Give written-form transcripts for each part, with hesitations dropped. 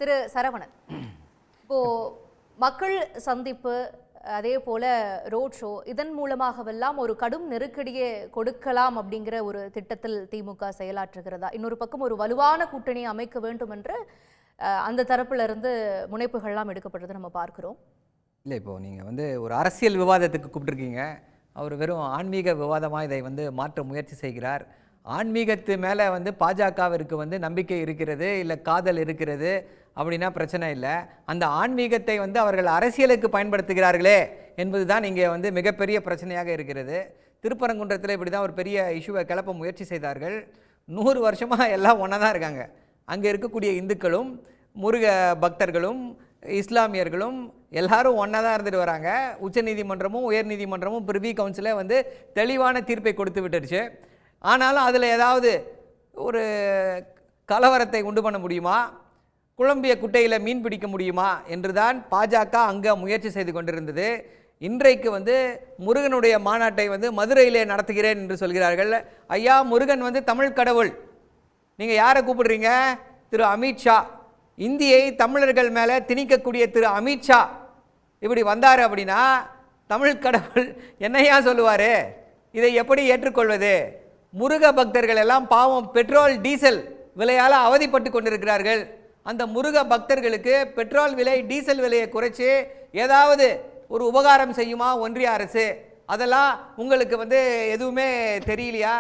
திரு சரவணன், இப்போ மக்கள் சந்திப்பு அதே போல ரோட் ஷோ இதன் மூலமாகவெல்லாம் ஒரு கடும் நெருக்கடியை கொடுக்கலாம் அப்படிங்கிற ஒரு திட்டத்தில் திமுக செயலாற்றுகிறதா? இன்னொரு பக்கம் ஒரு வலுவான கூட்டணி அமைக்க வேண்டும் என்று அந்த தரப்புல இருந்து முனைப்புகள்லாம் எடுக்கப்படுறது நம்ம பார்க்கிறோம். இல்லை, இப்போ நீங்கள் ஒரு அரசியல் விவாதத்துக்கு கூப்பிட்டுருக்கீங்க. அவர் வெறும் ஆன்மீக விவாதமாக இதை மாற்ற முயற்சி செய்கிறார். ஆன்மீகத்து மேலே பாஜகவிற்கு நம்பிக்கை இருக்கிறது, இல்லை காதல் இருக்கிறது அப்படின்னா பிரச்சனை இல்லை. அந்த ஆன்மீகத்தை அவர்கள் அரசியலுக்கு பயன்படுத்துகிறார்களே என்பது தான் இங்கே மிகப்பெரிய பிரச்சனையாக இருக்கிறது. திருப்பரங்குன்றத்தில் இப்படி தான் ஒரு பெரிய இஷ்யூவை கிளப்ப முயற்சி செய்தார்கள். 100 வருஷமாக எல்லாம் ஒன்றா தான் இருக்காங்க. அங்கே இருக்கக்கூடிய இந்துக்களும் முருக பக்தர்களும் இஸ்லாமியர்களும் எல்லாரும் ஒன்றா தான் இருந்துட்டு வராங்க. உச்சநீதிமன்றமும் உயர்நீதிமன்றமும் பிரிவி கவுன்சிலே தெளிவான தீர்ப்பை கொடுத்து விட்டுருச்சு. ஆனாலும் அதில் ஏதாவது ஒரு கலவரத்தை உண்டு பண்ண முடியுமா, குழம்பிய குட்டையில் மீன் பிடிக்க முடியுமா என்று தான் பாஜக அங்கே முயற்சி செய்து கொண்டிருந்தது. இன்றைக்கு முருகனுடைய மாநாட்டை மதுரையிலே நடத்துகிறேன் என்று சொல்கிறார்கள். ஐயா, முருகன் தமிழ் கடவுள். நீங்கள் யாரை கூப்பிடுறீங்க? திரு அமித்ஷா, இந்தியை தமிழர்கள் மேலே திணிக்கக்கூடிய திரு அமித்ஷா இப்படி வந்தார் அப்படின்னா தமிழ் கடவுள் என்னையா சொல்லுவார்? இதை எப்படி ஏற்றுக்கொள்வது? முருக பக்தர்கள் எல்லாம் பாவம் பெட்ரோல் டீசல் விலையால் அவதிப்பட்டு கொண்டிருக்கிறார்கள். அந்த முருக பக்தர்களுக்கு பெட்ரோல் விலை டீசல் விலையை குறைச்சி ஏதாவது ஒரு உபகாரம் செய்யுமா ஒன்றிய அரசு? அதெல்லாம் உங்களுக்கு எதுவுமே தெரியலையா?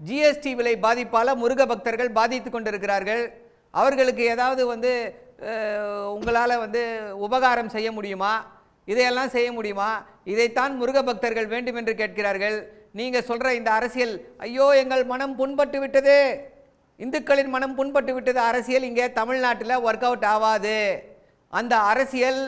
ஜிஎஸ்டி விலை பாதிப்பால் முருக பக்தர்கள் பாதித்து கொண்டிருக்கிறார்கள். அவர்களுக்கு ஏதாவது உங்களால் உபகாரம் செய்ய முடியுமா? இதையெல்லாம் செய்ய முடியுமா? இதைத்தான் முருக பக்தர்கள் வேண்டும் என்று கேட்கிறார்கள். நீங்கள் சொல்கிற இந்த அரசியல், ஐயோ எங்கள் மனம் புண்பட்டு விட்டது, இந்துக்களின் மனம் புண்பட்டு விட்டது அரசியல் இங்கே தமிழ்நாட்டில் ஒர்க் அவுட் ஆகாது. அந்த அரசியல்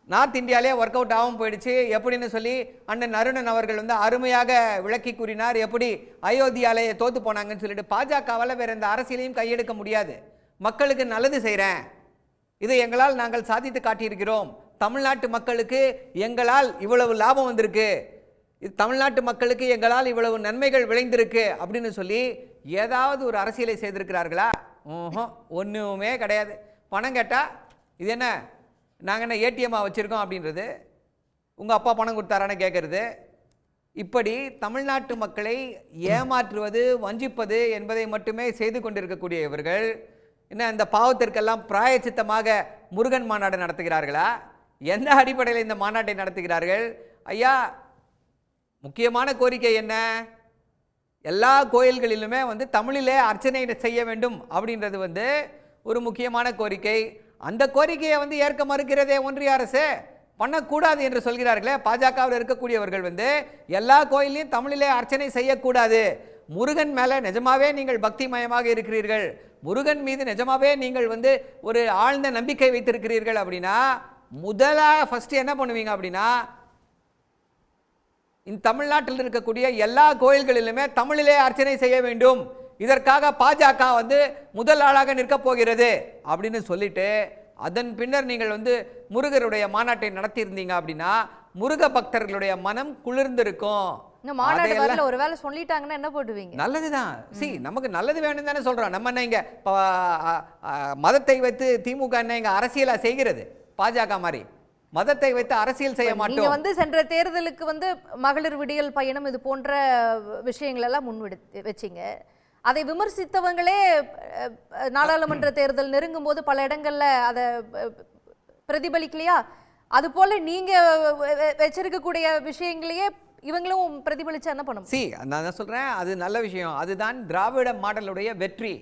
நார்த் இந்தியாவிலே ஒர்க் அவுட் ஆகாமல் போயிடுச்சு. எப்படின்னு சொல்லி அண்ணன் அருணன் அவர்கள் அருமையாக விளக்கி கூறினார். எப்படி அயோத்தியாலேயே தோற்று போனாங்கன்னு சொல்லிட்டு பாஜகவால் வேறு எந்த அரசியலையும் கையெடுக்க முடியாது. மக்களுக்கு நல்லது செய்கிறேன், இதை எங்களால் நாங்கள் சாதித்து காட்டியிருக்கிறோம், தமிழ்நாட்டு மக்களுக்கு எங்களால் இவ்வளவு லாபம் வந்திருக்கு, இது தமிழ்நாட்டு மக்களுக்கு எங்களால் இவ்வளவு நன்மைகள் விளைந்திருக்கு அப்படின்னு சொல்லி ஏதாவது ஒரு அரசியலை செய்திருக்கிறார்களா? ஒன்றுமே கிடையாது. பணம் கேட்டால் இது என்ன, நாங்கள் என்ன ஏடிஎம்மாக வச்சுருக்கோம் அப்படின்றது, உங்கள் அப்பா பணம் கொடுத்தாரான்னு கேட்குறது. இப்படி தமிழ்நாட்டு மக்களை ஏமாற்றுவது, வஞ்சிப்பது என்பதை மட்டுமே செய்து கொண்டிருக்கக்கூடிய இவர்கள் என்ன இந்த பாவத்திற்கெல்லாம் பிராயச்சித்தமாக முருகன் மாநாடு நடத்துகிறார்களா? எந்த அடிப்படையில் இந்த மாநாட்டை நடத்துகிறார்கள்? ஐயா, முக்கியமான கோரிக்கை என்ன? எல்லா கோயில்களிலுமே தமிழிலே அர்ச்சனை செய்ய வேண்டும் அப்படின்றது ஒரு முக்கியமான கோரிக்கை. அந்த கோரிக்கையை ஏற்க மறுக்கிறதே ஒன்றிய அரசு. பண்ணக்கூடாது என்று சொல்கிறார்களே. பாஜகவில் இருக்கக்கூடியவர்கள் எல்லா கோயிலையும் தமிழிலே அர்ச்சனை செய்யக்கூடாது. முருகன் மேலே நிஜமாவே நீங்கள் பக்திமயமாக இருக்கிறீர்கள், முருகன் மீது நிஜமாவே நீங்கள் ஒரு ஆழ்ந்த நம்பிக்கை வைத்திருக்கிறீர்கள் அப்படின்னா முதலாக ஃபர்ஸ்ட் என்ன பண்ணுவீங்க அப்படின்னா, இந்த தமிழ்நாட்டில் இருக்கக்கூடிய எல்லா கோயில்களிலுமே தமிழிலே அர்ச்சனை செய்ய வேண்டும், இதற்காக பாஜக முதல் ஆளாக நிற்கப் போகிறது அப்படின்னு சொல்லிட்டு அதன் பின்னர் நீங்கள் முருகருடைய மாநாட்டை நடத்தியிருந்தீங்க அப்படின்னா முருக பக்தர்களுடைய மனம் குளிர்ந்திருக்கும். ஒருவேளை சொல்லிட்டாங்கன்னா என்ன போடுவீங்க? நல்லதுதான். நமக்கு நல்லது வேணும் தானே சொல்றோம். நம்ம என்ன இங்க மதத்தை வைத்து திமுக என்ன இங்க அரசியலா செய்கிறது? பாஜக மாதிரி மதத்தை வைத்து அரசியல் செய்ய மாட்டோம். நீங்க சென்ற தேர்தலுக்கு மகளிர் விடியல் பயணம் இது போன்ற விஷயங்கள் எல்லாம் வச்சீங்க. அதை விமர்சித்தவங்களே நாடாளுமன்ற தேர்தல் நெருங்கும் போது பல இடங்கள்ல அதை பிரதிபலிக்கலையா? அது போல நீங்க வச்சிருக்கக்கூடிய விஷயங்களையே இவங்களும் பிரதிபலிச்சு என்ன பண்ணும்? நான் சொல்றேன், அது நல்ல விஷயம். அதுதான் திராவிட மாடலுடைய வெற்றி.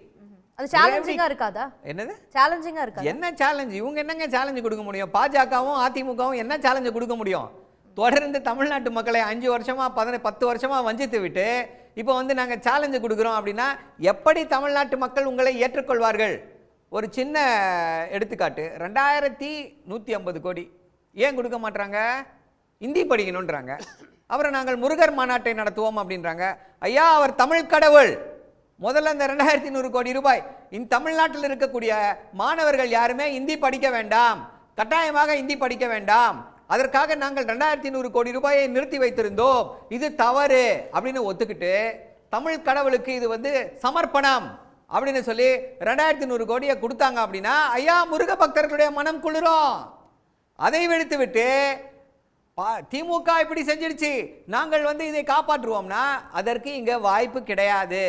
அது சேலஞ்சிங்கா இருக்காதா? என்னது சேலஞ்சிங்கா இருக்கா? என்ன சேலஞ்ச்? இவங்க என்னங்க சேலஞ்ச் கொடுக்க முடியும்? பாஜகவும் அதிமுகவும் என்ன சேலஞ்ச் கொடுக்க முடியும்? தொடர்ந்து தமிழ்நாட்டு மக்களை 5 வருஷமா 10 வருஷமா வஞ்சித்து விட்டு இப்போ நாங்கள் சேலஞ்சு கொடுக்குறோம் அப்படின்னா எப்படி தமிழ்நாட்டு மக்கள் உங்களை ஏற்றுக்கொள்வார்கள்? ஒரு சின்ன எடுத்துக்காட்டு, 2150 கோடி ஏன் கொடுக்க மாட்டாங்க? இந்தி படிக்கணுன்றாங்க. அப்புறம் நாங்கள் முருகர் மாநாட்டை நடத்துவோம் அப்படின்றாங்க. ஐயா, அவர் தமிழ் கடவுள். முதல்ல இந்த 2100 கோடி ரூபாய் இந்த தமிழ்நாட்டில் இருக்கக்கூடிய மாணவர்கள் யாருமே இந்தி படிக்க வேண்டாம், கட்டாயமாக இந்தி படிக்க வேண்டாம், அதற்காக நாங்கள் 2100 கோடி ரூபாயை நிறுத்தி வைத்திருந்தோம், இது தவறு அப்படின்னு ஒத்துக்கிட்டு தமிழ் கடவுளுக்கு இது சமர்ப்பணம் அப்படின்னு சொல்லி 2100 கோடியை கொடுத்தாங்க அப்படின்னா ஐயா முருக பக்தர்களுடைய மனம் குளிரும். அதை விடுத்து விட்டு திமுக இப்படி செஞ்சிடுச்சு, நாங்கள் வந்து இதை காப்பாற்றுவோம்னா அதற்கு இங்க வாய்ப்பு கிடையாது.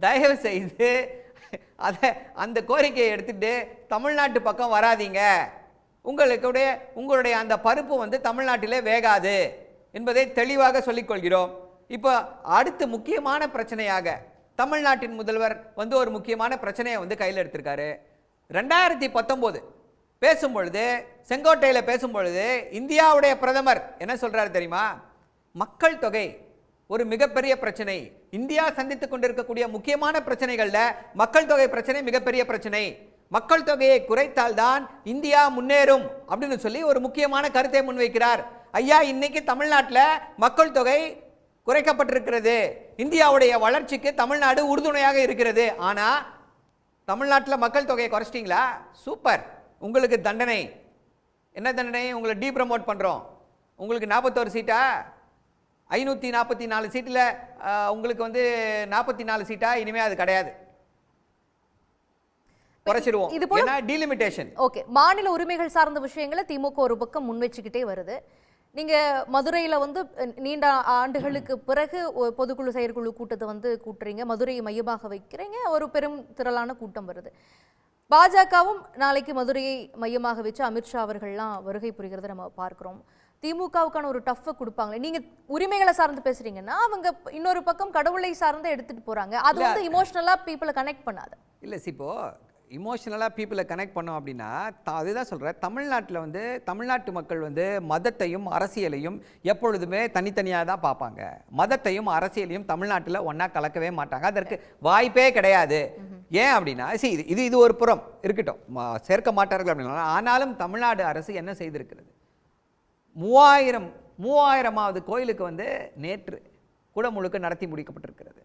தயவு செய்து அந்த கோரிக்கையை எடுத்துட்டு தமிழ்நாட்டு பக்கம் வராதீங்க. உங்களுடைய அந்த பருப்பு வந்து தமிழ்நாட்டிலே வேகாது என்பதை தெளிவாக சொல்லிக் கொள்கிறோம். இப்போ அடுத்து முக்கியமான பிரச்சனையாக தமிழ்நாட்டின் முதல்வர் வந்து ஒரு முக்கியமான பிரச்சனையை வந்து கையில் எடுத்திருக்காரு. 2019 பேசும்பொழுது, செங்கோட்டையில் பேசும்பொழுது இந்தியாவுடைய பிரதமர் என்ன சொல்றாரு தெரியுமா? மக்கள் தொகை ஒரு மிகப்பெரிய பிரச்சனை, இந்தியா சந்தித்துக் கொண்டிருக்கக்கூடிய முக்கியமான பிரச்சனைகள்ல மக்கள் தொகை பிரச்சனை மிகப்பெரிய பிரச்சனை, மக்கள் தொகையை குறைத்தால்தான் இந்தியா முன்னேறும் அப்படின்னு சொல்லி ஒரு முக்கியமான கருத்தை முன்வைக்கிறார். ஐயா, இன்னைக்கு தமிழ்நாட்டில் மக்கள் தொகை குறைக்கப்பட்டிருக்கிறது, இந்தியாவுடைய வளர்ச்சிக்கு தமிழ்நாடு உறுதுணையாக இருக்கிறது. ஆனா தமிழ்நாட்டில் மக்கள் தொகையை குறைச்சிட்டீங்களா? சூப்பர், உங்களுக்கு தண்டனை. என்ன தண்டனை? உங்களை டீ ப்ரமோட் பண்றோம். உங்களுக்கு 41 சீட்டா? 544 சீட்டில் உங்களுக்கு வந்து 44 சீட்டா? இனிமே அது கிடையாது, குறைச்சிடுவோம். இது போல டீலிமிட்டேஷன். ஓகே, மாநில உரிமைகள் சார்ந்த விஷயங்களை திமுக ஒரு பக்கம் முன்வச்சுக்கிட்டே வருது. நீங்க மதுரையில வந்து நீண்ட ஆண்டுகளுக்கு பிறகு பொதுக்குழு செயற்குழு கூட்டத்தை வந்து கூட்டுறீங்க, மதுரையை மையமாக வைக்கிறீங்க, ஒரு பெரும் திரளான கூட்டம் வருது. பாஜகவும் நாளைக்கு மதுரையை மையமாக வச்சு அமித்ஷா அவர்கள்லாம் வருகை புரிகிறத நம்ம பார்க்கிறோம். திமுகவுக்கான ஒரு டஃப் கொடுப்பாங்களே, நீங்க உரிமைகளை சார்ந்து பேசுறீங்கன்னா அவங்க இன்னொரு பக்கம் கடவுளை சார்ந்து எடுத்துட்டு போறாங்க. அது வந்து இமோஷனலா பீப்புளை கனெக்ட் பண்ணாது. இல்லை, இப்போ இமோஷனலாக பீப்புளை கனெக்ட் பண்ணோம் அப்படின்னா அதுதான் சொல்கிறேன். தமிழ்நாட்டில் வந்து தமிழ்நாட்டு மக்கள் வந்து மதத்தையும் அரசியலையும் எப்பொழுதுமே தனித்தனியாக தான் பார்ப்பாங்க. மதத்தையும் அரசியலையும் தமிழ்நாட்டில் ஒன்றா கலக்கவே மாட்டாங்க, அதற்கு வாய்ப்பே கிடையாது. ஏன் அப்படின்னா இது ஒரு புறம் இருக்கட்டும், சேர்க்க மாட்டார்கள் அப்படின்னா. ஆனாலும் தமிழ்நாடு அரசு என்ன செய்திருக்கிறது? 3000வது கோயிலுக்கு வந்து நேற்று குடமுழுக்கு நடத்தி முடிக்கப்பட்டிருக்கிறது.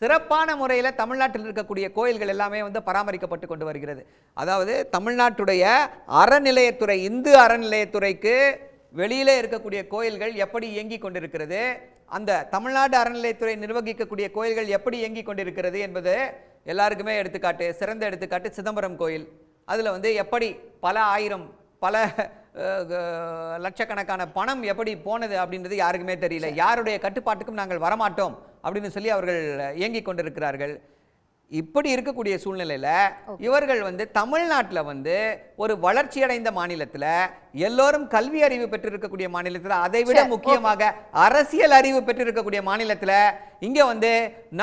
சிறப்பான முறையில் தமிழ்நாட்டில் இருக்கக்கூடிய கோயில்கள் எல்லாமே வந்து பராமரிக்கப்பட்டு கொண்டு வருகிறது. அதாவது தமிழ்நாட்டுடைய அறநிலையத்துறை, இந்து அறநிலையத்துறைக்கு வெளியிலே இருக்கக்கூடிய கோயில்கள் எப்படி இயங்கி கொண்டிருக்கிறது, அந்த தமிழ்நாடு அறநிலையத்துறை நிர்வகிக்கக்கூடிய கோயில்கள் எப்படி இயங்கி கொண்டிருக்கிறது என்பது எல்லாருக்குமே எடுத்துக்காட்டு. சிறந்த எடுத்துக்காட்டு சிதம்பரம் கோயில். அதில் வந்து எப்படி பல லட்சக்கணக்கான பணம் எப்படி போனது அப்படின்றது யாருக்குமே தெரியல. யாருடைய கட்டுப்பாட்டுக்கும் நாங்கள் வரமாட்டோம் அப்படின்னு சொல்லி அவர்கள் இயங்கி கொண்டிருக்கிறார்கள். இப்படி இருக்கக்கூடிய சூழ்நிலையில இவர்கள் வந்து தமிழ்நாட்டில் வந்து ஒரு வளர்ச்சி அடைந்த மாநிலத்தில், எல்லோரும் கல்வி அறிவு பெற்றிருக்கக்கூடிய மாநிலத்தில், அதை விட முக்கியமாக அரசியல் அறிவு பெற்றிருக்கக்கூடிய மாநிலத்தில் இங்க வந்து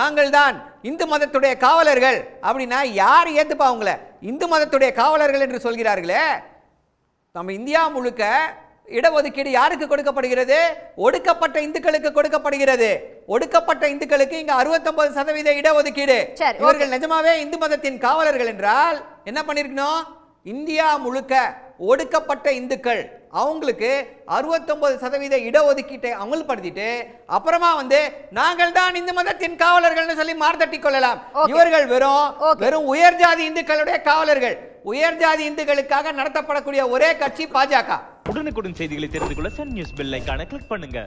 நாங்கள் தான் இந்து மதத்துடைய காவலர்கள் அப்படின்னா யார் ஏத்துப்பா உங்களை இந்து மதத்துடைய காவலர்கள் என்று சொல்கிறார்களே? நம்ம இந்தியா முழுக்க இடஒதுக்கீடு யாருக்கு கொடுக்கப்படுகிறது? ஒடுக்கப்பட்ட இந்துக்களுக்கு கொடுக்கப்படுகிறது. ஒடுக்கப்பட்ட இந்துக்களுக்கு இங்க 69% இடஒதுக்கீடு. இவர்கள் நிஜமாவே இந்து மதத்தின் காவலர்கள் என்றால் என்ன பண்ணிருக்கணும்? இந்தியா முழுக்க ஒடுக்கப்பட்ட இந்துக்கள் அவங்களுக்கு 69% இடஒதுக்கீட்டை அமல்படுத்திட்டு அப்புறமா வந்து நாங்கள் தான் இந்து மதத்தின் காவலர்கள் சொல்லி மார்த்தட்டி கொள்ளலாம். இவர்கள் வெறும் உயர் ஜாதி இந்துக்களுடைய காவலர்கள். உயர் ஜாதி இந்துக்களுக்காக நடத்தப்படக்கூடிய ஒரே கட்சி பாஜக. உடனுக்குடன் செய்திகளை தெரிந்து கொள்ள சன் நியூஸ் பெல் ஐகானை கிளிக் பண்ணுங்க.